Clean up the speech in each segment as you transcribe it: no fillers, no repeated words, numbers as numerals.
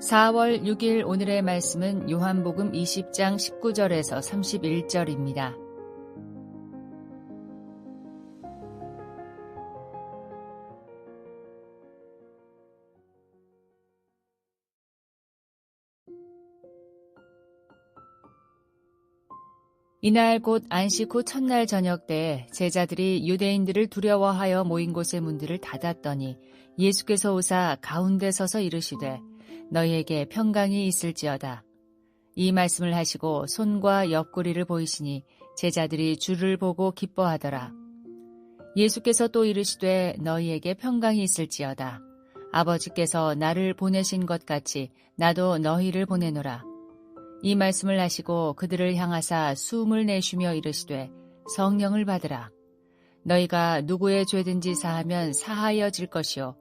4월 6일 오늘의 말씀은 요한복음 20장 19절에서 31절입니다. 이날 곧 안식 후 첫날 저녁 때 제자들이 유대인들을 두려워하여 모인 곳의 문들을 닫았더니 예수께서 오사 가운데 서서 이르시되 너희에게 평강이 있을지어다. 이 말씀을 하시고 손과 옆구리를 보이시니 제자들이 주를 보고 기뻐하더라. 예수께서 또 이르시되 너희에게 평강이 있을지어다. 아버지께서 나를 보내신 것 같이 나도 너희를 보내노라. 이 말씀을 하시고 그들을 향하사 숨을 내쉬며 이르시되 성령을 받으라. 너희가 누구의 죄든지 사하면 사하여질 것이요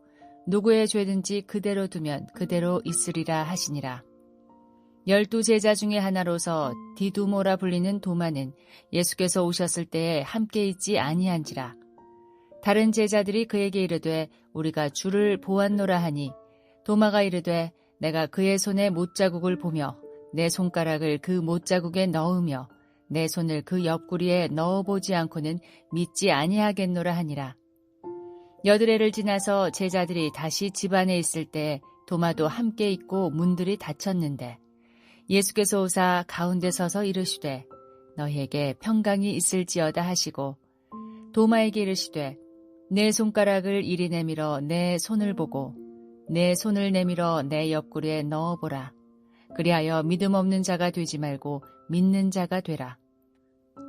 누구의 죄든지 그대로 두면 그대로 있으리라 하시니라. 12 제자 중에 하나로서 디두모라 불리는 도마는 예수께서 오셨을 때에 함께 있지 아니한지라. 다른 제자들이 그에게 이르되 우리가 주를 보았노라 하니 도마가 이르되 내가 그의 손에 못자국을 보며 내 손가락을 그 못자국에 넣으며 내 손을 그 옆구리에 넣어보지 않고는 믿지 아니하겠노라 하니라. 여드레를 지나서 제자들이 다시 집 안에 있을 때 도마도 함께 있고 문들이 닫혔는데 예수께서 오사 가운데 서서 이르시되 너희에게 평강이 있을지어다 하시고 도마에게 이르시되 내 손가락을 이리 내밀어 내 손을 보고 내 손을 내밀어 내 옆구리에 넣어보라. 그리하여 믿음 없는 자가 되지 말고 믿는 자가 되라.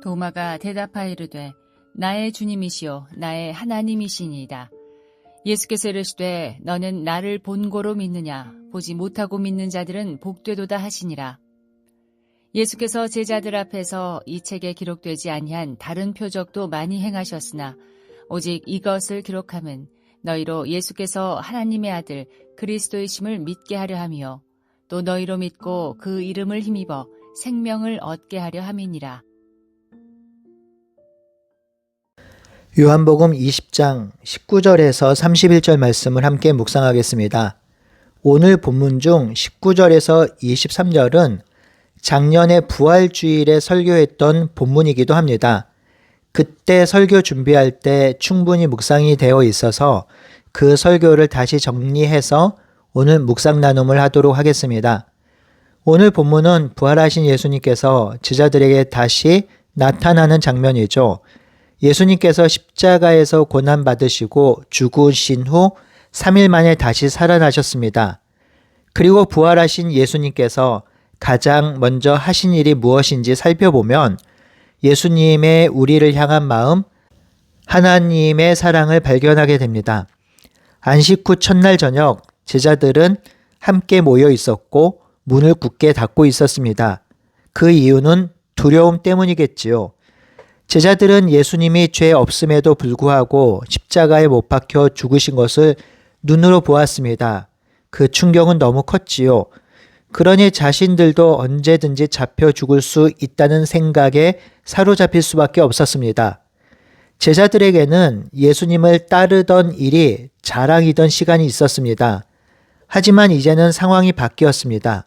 도마가 대답하여 이르되 나의 주님이시요 나의 하나님이시니이다. 예수께서 이르시되 너는 나를 본고로 믿느냐 보지 못하고 믿는 자들은 복되도다 하시니라. 예수께서 제자들 앞에서 이 책에 기록되지 아니한 다른 표적도 많이 행하셨으나 오직 이것을 기록함은 너희로 예수께서 하나님의 아들 그리스도이심을 믿게 하려 함이요 또 너희로 믿고 그 이름을 힘입어 생명을 얻게 하려 함이니라. 요한복음 20장 19절에서 31절 말씀을 함께 묵상하겠습니다. 오늘 본문 중 19절에서 23절은 작년에 부활주일에 설교했던 본문이기도 합니다. 그때 설교 준비할 때 충분히 묵상이 되어 있어서 그 설교를 다시 정리해서 오늘 묵상 나눔을 하도록 하겠습니다. 오늘 본문은 부활하신 예수님께서 제자들에게 다시 나타나는 장면이죠. 예수님께서 십자가에서 고난받으시고 죽으신 후 3일 만에 다시 살아나셨습니다. 그리고 부활하신 예수님께서 가장 먼저 하신 일이 무엇인지 살펴보면 예수님의 우리를 향한 마음, 하나님의 사랑을 발견하게 됩니다. 안식 후 첫날 저녁 제자들은 함께 모여 있었고 문을 굳게 닫고 있었습니다. 그 이유는 두려움 때문이겠지요. 제자들은 예수님이 죄 없음에도 불구하고 십자가에 못 박혀 죽으신 것을 눈으로 보았습니다. 그 충격은 너무 컸지요. 그러니 자신들도 언제든지 잡혀 죽을 수 있다는 생각에 사로잡힐 수밖에 없었습니다. 제자들에게는 예수님을 따르던 일이 자랑이던 시간이 있었습니다. 하지만 이제는 상황이 바뀌었습니다.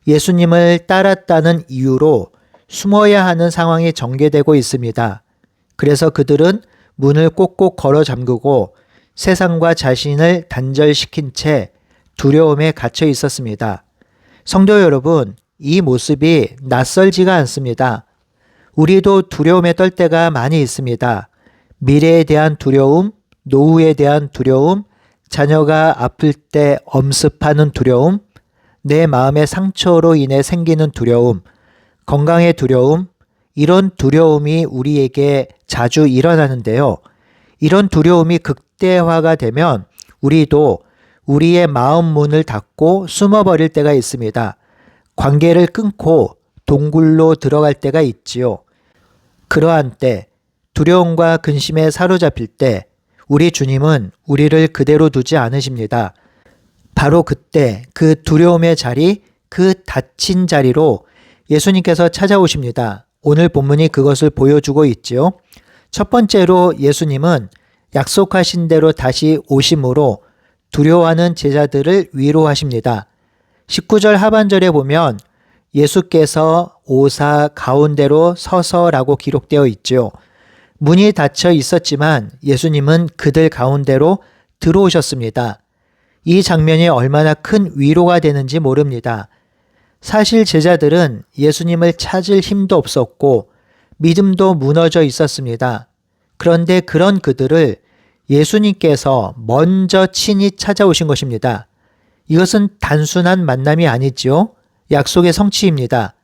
예수님을 따랐다는 이유로 숨어야 하는 상황이 전개되고 있습니다. 그래서 그들은 문을 꼭꼭 걸어 잠그고 세상과 자신을 단절시킨 채 두려움에 갇혀 있었습니다. 성도 여러분, 이 모습이 낯설지가 않습니다. 우리도 두려움에 떨 때가 많이 있습니다. 미래에 대한 두려움, 노후에 대한 두려움, 자녀가 아플 때 엄습하는 두려움, 내 마음의 상처로 인해 생기는 두려움, 건강의 두려움, 이런 두려움이 우리에게 자주 일어나는데요. 이런 두려움이 극대화가 되면 우리도 우리의 마음 문을 닫고 숨어버릴 때가 있습니다. 관계를 끊고 동굴로 들어갈 때가 있지요. 그러한 때, 두려움과 근심에 사로잡힐 때 우리 주님은 우리를 그대로 두지 않으십니다. 바로 그때 그 두려움의 자리, 그 닫힌 자리로 예수님께서 찾아오십니다. 오늘 본문이 그것을 보여주고 있지요. 첫 번째로 예수님은 약속하신 대로 다시 오심으로 두려워하는 제자들을 위로하십니다. 19절 하반절에 보면 예수께서 오사 가운데로 서서라고 기록되어 있죠. 문이 닫혀 있었지만 예수님은 그들 가운데로 들어오셨습니다. 이 장면이 얼마나 큰 위로가 되는지 모릅니다. 사실 제자들은 예수님을 찾을 힘도 없었고 믿음도 무너져 있었습니다. 그런데 그런 그들을 예수님께서 먼저 친히 찾아오신 것입니다. 이것은 단순한 만남이 아니지요. 약속의 성취입니다.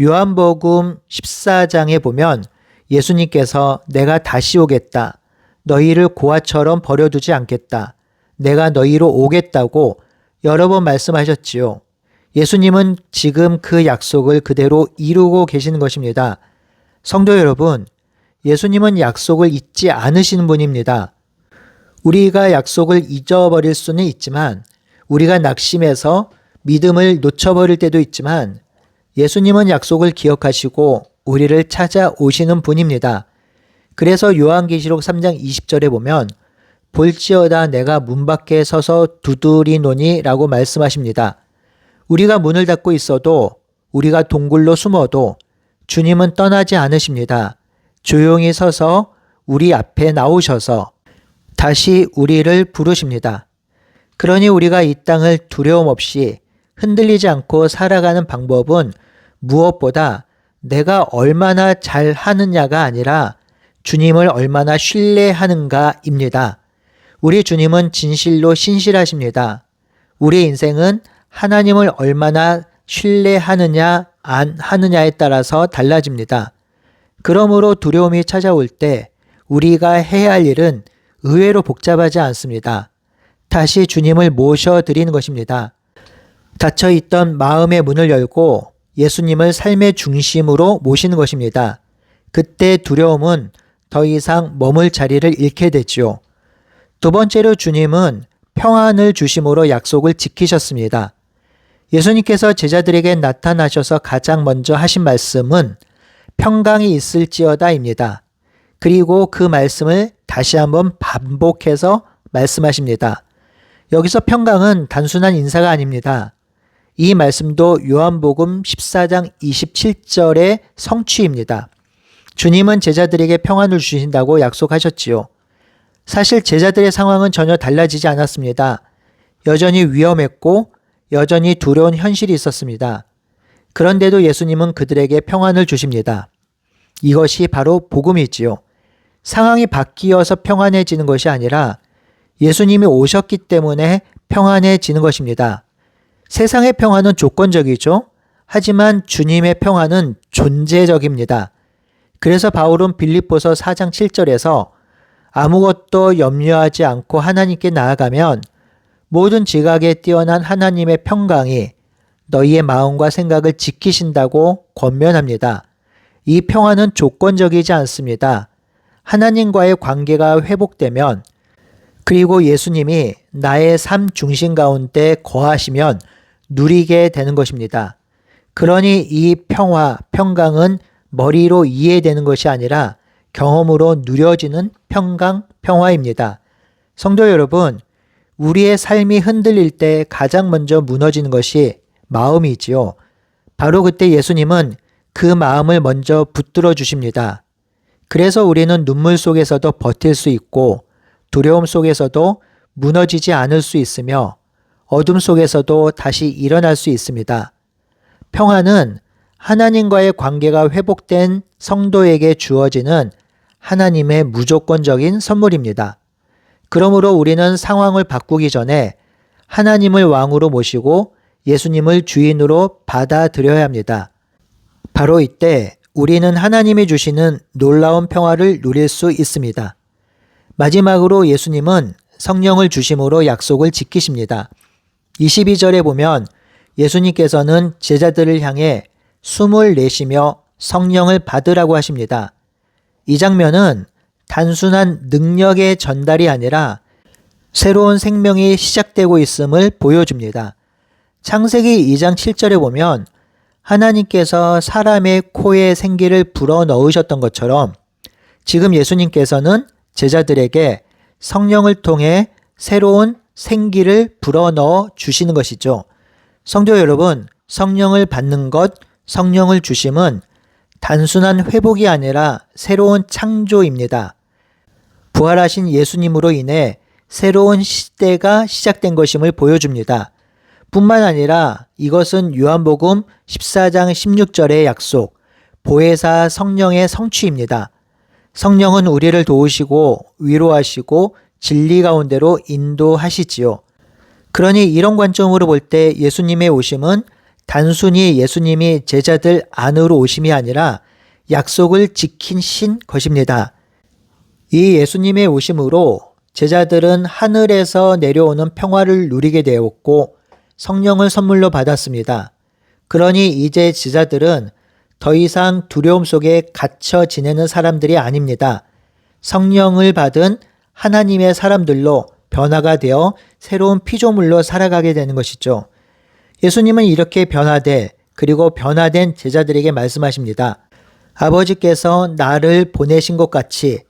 요한복음 14장에 보면 예수님께서 내가 다시 오겠다. 너희를 고아처럼 버려두지 않겠다. 내가 너희로 오겠다고 여러 번 말씀하셨지요. 예수님은 지금 그 약속을 그대로 이루고 계시는 것입니다. 성도 여러분, 예수님은 약속을 잊지 않으시는 분입니다. 우리가 약속을 잊어버릴 수는 있지만 우리가 낙심해서 믿음을 놓쳐버릴 때도 있지만 예수님은 약속을 기억하시고 우리를 찾아오시는 분입니다. 그래서 요한계시록 3장 20절에 보면 볼지어다 내가 문 밖에 서서 두드리노니 라고 말씀하십니다. 우리가 문을 닫고 있어도 우리가 동굴로 숨어도 주님은 떠나지 않으십니다. 조용히 서서 우리 앞에 나오셔서 다시 우리를 부르십니다. 그러니 우리가 이 땅을 두려움 없이 흔들리지 않고 살아가는 방법은 무엇보다 내가 얼마나 잘하느냐가 아니라 주님을 얼마나 신뢰하는가입니다. 우리 주님은 진실로 신실하십니다. 우리의 인생은 하나님을 얼마나 신뢰하느냐 안 하느냐에 따라서 달라집니다. 그러므로 두려움이 찾아올 때 우리가 해야 할 일은 의외로 복잡하지 않습니다. 다시 주님을 모셔드리는 것입니다. 닫혀있던 마음의 문을 열고 예수님을 삶의 중심으로 모시는 것입니다. 그때 두려움은 더 이상 머물 자리를 잃게 되지요. 두 번째로 주님은 평안을 주심으로 약속을 지키셨습니다. 예수님께서 제자들에게 나타나셔서 가장 먼저 하신 말씀은 평강이 있을지어다입니다. 그리고 그 말씀을 다시 한번 반복해서 말씀하십니다. 여기서 평강은 단순한 인사가 아닙니다. 이 말씀도 요한복음 14장 27절의 성취입니다. 주님은 제자들에게 평안을 주신다고 약속하셨지요. 사실 제자들의 상황은 전혀 달라지지 않았습니다. 여전히 위험했고 여전히 두려운 현실이 있었습니다. 그런데도 예수님은 그들에게 평안을 주십니다. 이것이 바로 복음이지요. 상황이 바뀌어서 평안해지는 것이 아니라 예수님이 오셨기 때문에 평안해지는 것입니다. 세상의 평안은 조건적이죠. 하지만 주님의 평안은 존재적입니다. 그래서 바울은 빌립보서 4장 7절에서 아무것도 염려하지 않고 하나님께 나아가면 모든 지각에 뛰어난 하나님의 평강이 너희의 마음과 생각을 지키신다고 권면합니다. 이 평안은 조건적이지 않습니다. 하나님과의 관계가 회복되면 그리고 예수님이 나의 삶 중심 가운데 거하시면 누리게 되는 것입니다. 그러니 이 평화, 평강은 머리로 이해되는 것이 아니라 경험으로 누려지는 평강, 평화입니다. 성도 여러분, 우리의 삶이 흔들릴 때 가장 먼저 무너지는 것이 마음이지요. 바로 그때 예수님은 그 마음을 먼저 붙들어 주십니다. 그래서 우리는 눈물 속에서도 버틸 수 있고 두려움 속에서도 무너지지 않을 수 있으며 어둠 속에서도 다시 일어날 수 있습니다. 평안은 하나님과의 관계가 회복된 성도에게 주어지는 하나님의 무조건적인 선물입니다. 그러므로 우리는 상황을 바꾸기 전에 하나님을 왕으로 모시고 예수님을 주인으로 받아들여야 합니다. 바로 이때 우리는 하나님이 주시는 놀라운 평화를 누릴 수 있습니다. 마지막으로 예수님은 성령을 주심으로 약속을 지키십니다. 22절에 보면 예수님께서는 제자들을 향해 숨을 내쉬며 성령을 받으라고 하십니다. 이 장면은 단순한 능력의 전달이 아니라 새로운 생명이 시작되고 있음을 보여줍니다. 창세기 2장 7절에 보면 하나님께서 사람의 코에 생기를 불어넣으셨던 것처럼 지금 예수님께서는 제자들에게 성령을 통해 새로운 생기를 불어넣어 주시는 것이죠. 성도 여러분, 성령을 받는 것, 성령을 주심은 단순한 회복이 아니라 새로운 창조입니다. 부활하신 예수님으로 인해 새로운 시대가 시작된 것임을 보여줍니다. 뿐만 아니라 이것은 요한복음 14장 16절의 약속, 보혜사 성령의 성취입니다. 성령은 우리를 도우시고 위로하시고 진리 가운데로 인도하시지요. 그러니 이런 관점으로 볼 때 예수님의 오심은 단순히 예수님이 제자들 안으로 오심이 아니라 약속을 지키신 것입니다. 이 예수님의 오심으로 제자들은 하늘에서 내려오는 평화를 누리게 되었고 성령을 선물로 받았습니다. 그러니 이제 제자들은 더 이상 두려움 속에 갇혀 지내는 사람들이 아닙니다. 성령을 받은 하나님의 사람들로 변화가 되어 새로운 피조물로 살아가게 되는 것이죠. 예수님은 이렇게 변화돼 그리고 변화된 제자들에게 말씀하십니다. 아버지께서 나를 보내신 것 같이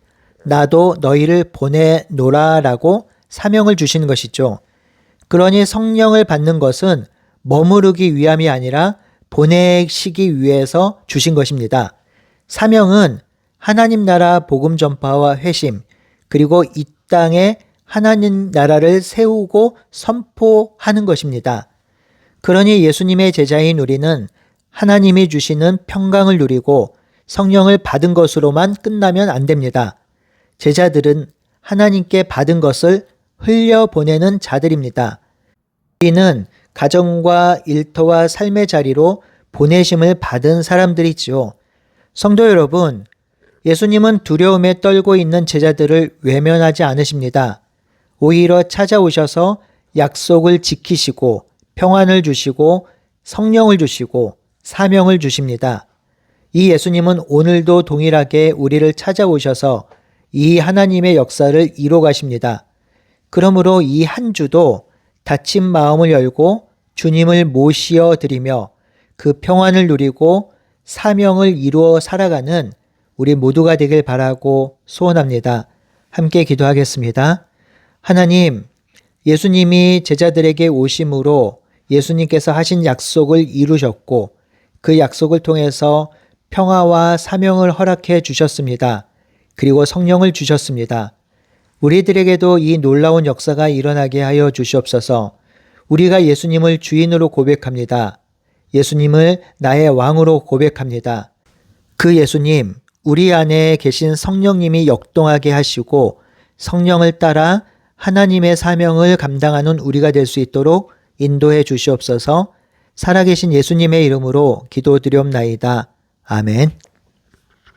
나도 너희를 보내노라 라고 사명을 주시는 것이죠. 그러니 성령을 받는 것은 머무르기 위함이 아니라 보내시기 위해서 주신 것입니다. 사명은 하나님 나라 복음 전파와 회심, 그리고 이 땅에 하나님 나라를 세우고 선포하는 것입니다. 그러니 예수님의 제자인 우리는 하나님이 주시는 평강을 누리고 성령을 받은 것으로만 끝나면 안 됩니다. 제자들은 하나님께 받은 것을 흘려보내는 자들입니다. 우리는 가정과 일터와 삶의 자리로 보내심을 받은 사람들이지요. 성도 여러분, 예수님은 두려움에 떨고 있는 제자들을 외면하지 않으십니다. 오히려 찾아오셔서 약속을 지키시고 평안을 주시고 성령을 주시고 사명을 주십니다. 이 예수님은 오늘도 동일하게 우리를 찾아오셔서 이 하나님의 역사를 이뤄 가십니다. 그러므로 이 한 주도 닫힌 마음을 열고 주님을 모시어 드리며 그 평안을 누리고 사명을 이루어 살아가는 우리 모두가 되길 바라고 소원합니다. 함께 기도하겠습니다. 하나님, 예수님이 제자들에게 오심으로 예수님께서 하신 약속을 이루셨고 그 약속을 통해서 평화와 사명을 허락해 주셨습니다. 그리고 성령을 주셨습니다. 우리들에게도 이 놀라운 역사가 일어나게 하여 주시옵소서. 우리가 예수님을 주인으로 고백합니다. 예수님을 나의 왕으로 고백합니다. 그 예수님, 우리 안에 계신 성령님이 역동하게 하시고 성령을 따라 하나님의 사명을 감당하는 우리가 될 수 있도록 인도해 주시옵소서. 살아계신 예수님의 이름으로 기도드리옵나이다. 아멘.